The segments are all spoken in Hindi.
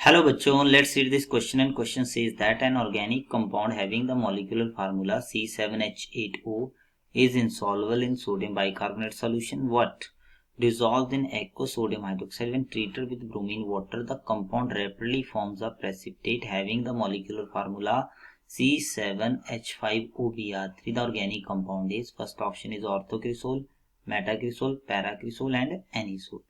Hello बच्चों, let's read this question and question says that an organic compound having the molecular formula C7H8O is insoluble in sodium bicarbonate solution. What? Dissolved in aqueous sodium hydroxide when treated with bromine water, the compound rapidly forms a precipitate having the molecular formula C7H5OBr3. The organic compound is, first option is orthocresol, metacresol, paracresol and anisole.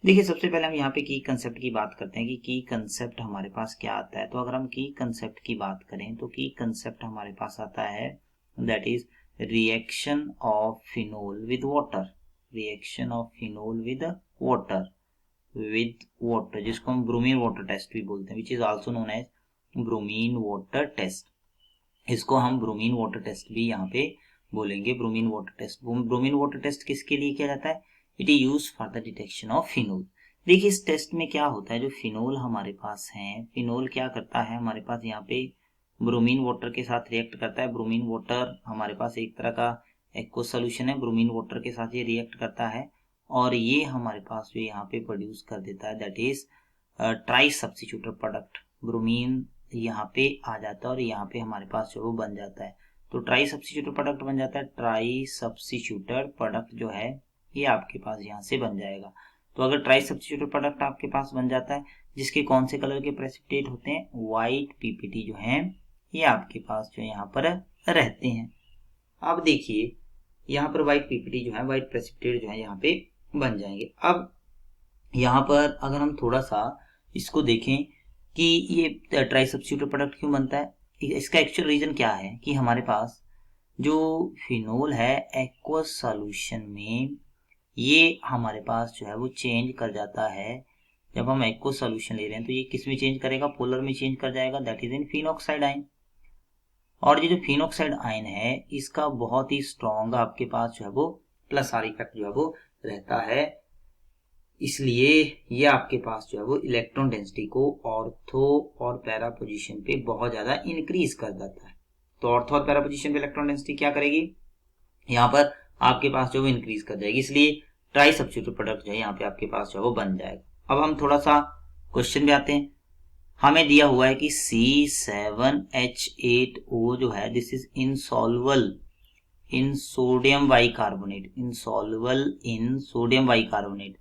देखिए, सबसे पहले हम यहाँ पे की कंसेप्ट की बात करते हैं कि की कंसेप्ट हमारे पास क्या आता है। तो अगर हम की कंसेप्ट की बात करें तो की कंसेप्ट हमारे पास आता है that is reaction of phenol with water, reaction of phenol with water जिसको हम ब्रोमीन वाटर टेस्ट भी बोलते हैं, which is also known as bromine water test. इसको हम ब्रोमीन वाटर टेस्ट भी यहाँ पे बोलेंगे, bromine water test. Bromine water test किसके लिए किया जाता है? It is use for the detection of phenol. देखिए, इस टेस्ट में क्या होता है, जो फिनोल हमारे पास है, फिनोल क्या करता है, हमारे पास यहाँ पे ब्रोमीन वाटर के साथ रिएक्ट करता है। ब्रोमीन वाटर हमारे पास एक तरह का एक्वस सोल्यूशन है, ब्रोमीन वाटर के साथ ये रिएक्ट करता है और ये हमारे पास जो यहाँ पे प्रोड्यूस कर देता है that is try substituted product. Bromine यहाँ पे आ जाता है और यहाँ पे हमारे पास जो वो बन जाता है, तो ट्राई सब्स्टिट्यूटेड प्रोडक्ट बन जाता है। ट्राई सब्स्टिट्यूटेड प्रोडक्ट जो है ये आपके पास यहाँ से बन जाएगा। तो अगर ट्राई सब्स्टिट्यूटेड प्रोडक्ट आपके पास बन जाता है जिसके कौन से कलर के प्रेसिपिटेट होते हैं, व्हाइट पीपीटी जो है ये आपके पास जो यहाँ पर रहते हैं। अब देखिए, यहाँ पर व्हाइट पीपीटी जो है, व्हाइट प्रेसिपिटेट जो है यहाँ पे बन जाएंगे। अब यहाँ पर अगर हम थोड़ा सा इसको देखें कि ये ट्राई सब्स्टिट्यूटेड प्रोडक्ट क्यों बनता है, इसका एक्चुअल रीजन क्या है कि हमारे पास जो फिनोल है एक्वस सॉल्यूशन में ये हमारे पास जो है वो चेंज कर जाता है। जब हम एक्वस सॉल्यूशन ले रहे हैं तो ये किस में चेंज करेगा, पोलर में चेंज कर जाएगा, that is in phenoxide ion. और ये जो फिनॉक्साइड आयन है इसका बहुत ही स्ट्रॉन्ग आपके पास जो है वो प्लस आर इफेक्ट जो है वो रहता है, इसलिए ये आपके पास जो है वो इलेक्ट्रॉन डेंसिटी को ऑर्थो और पैरा पोजीशन पे बहुत ज्यादा इंक्रीज कर देता है। तो ऑर्थो और पैरा पोजीशन पे इलेक्ट्रॉन डेंसिटी क्या करेगी, यहाँ पर आपके पास जो वो इंक्रीज कर जाएगी, इसलिए ट्राई सब्स्टिट्यूटेड प्रोडक्ट जो है यहाँ पे आपके पास जो है वो बन जाएगा। अब हम थोड़ा सा क्वेश्चन पे आते हैं। हमें दिया हुआ है कि C7H8O जो है this is insoluble in sodium bicarbonate, insoluble in sodium bicarbonate,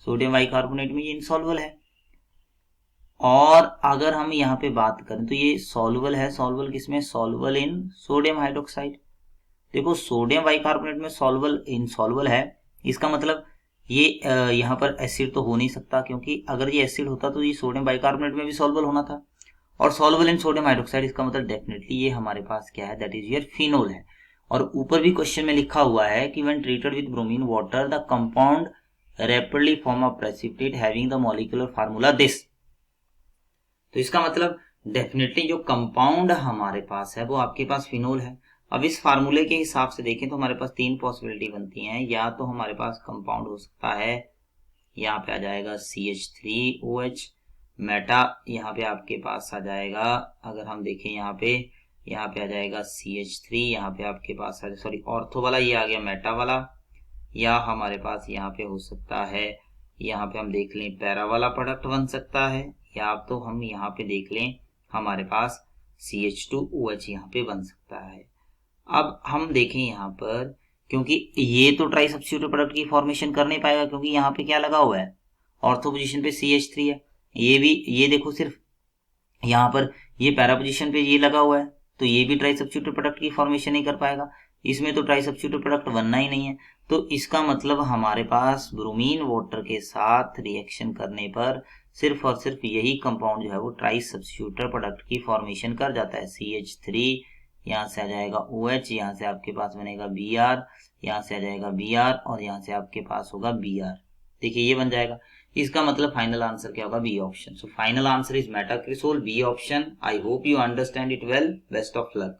sodium bicarbonate में ये इनसॉल्युबल है। और अगर हम यहाँ पे बात करें तो ये सॉल्युबल है, सॉल्युबल किसमें, सॉल्युबल इन सोडियम हाइड्रोक्साइड। देखो, सोडियम बाइकार्बोनेट में सॉल्युबल इनसॉल्युबल है, इसका मतलब ये यहाँ पर एसिड तो हो नहीं सकता, क्योंकि अगर ये एसिड होता तो ये सोडियम बाइकार्बोनेट में भी सॉल्युबल होना था। और सॉल्युबल इन सोडियम हाइड्रोक्साइड, इसका मतलब डेफिनेटली ये हमारे पास क्या है, दैट इज योर फिनोल है। और ऊपर भी क्वेश्चन में लिखा हुआ है कि when treated with bromine water the compound rapidly form a precipitate having the molecular formula this. तो इसका मतलब डेफिनेटली जो कंपाउंड हमारे पास है वो आपके पास फिनोल है। अब इस फार्मूले के हिसाब से देखें तो हमारे पास तीन पॉसिबिलिटी बनती हैं। या तो हमारे पास कंपाउंड हो सकता है, यहाँ पे आ जाएगा CH3OH, मेटा यहाँ पे आपके पास आ जाएगा, अगर हम देखें यहाँ पे आ जाएगा CH3, यहाँ पे आपके पास सॉरी ऑर्थो वाला ये आ गया मेटा वाला। या हमारे पास यहाँ पे हो सकता है, यहाँ पे हम देख लें पैरा वाला प्रोडक्ट बन सकता है, या तो हम यहाँ पे देख लें हमारे पास CH2OH यहाँ पे बन सकता है। अब हम देखें यहाँ पर, क्योंकि ये तो ट्राई सब्स्टिट्यूटेड प्रोडक्ट की फॉर्मेशन कर नहीं पाएगा, क्योंकि यहाँ पे क्या लगा हुआ है, ऑर्थो पोजीशन पे CH3 है। ये भी, ये देखो सिर्फ यहाँ पर ये पैरा पोजीशन पे ये लगा हुआ है, तो ये भी ट्राई सब्स्टिट्यूटेड प्रोडक्ट की फॉर्मेशन नहीं कर पाएगा। इसमें तो ट्राई सब्स्टिट्यूटेड प्रोडक्ट बनना ही नहीं है। तो इसका मतलब हमारे पास ब्रोमीन वाटर के साथ रिएक्शन करने पर सिर्फ और सिर्फ यही कंपाउंड जो है वो ट्राई सब्स्टिट्यूटेड प्रोडक्ट की फॉर्मेशन कर जाता है। CH3, यहाँ से आ जाएगा OH, यहाँ से आपके पास बनेगा Br, यहाँ से आ जाएगा Br और यहाँ से आपके पास होगा Br। देखिए ये बन जाएगा। इसका मतलब फाइनल आंसर क्या होगा, B option. So final answer is metacresol, B option. I hope you understand it well. Best of luck.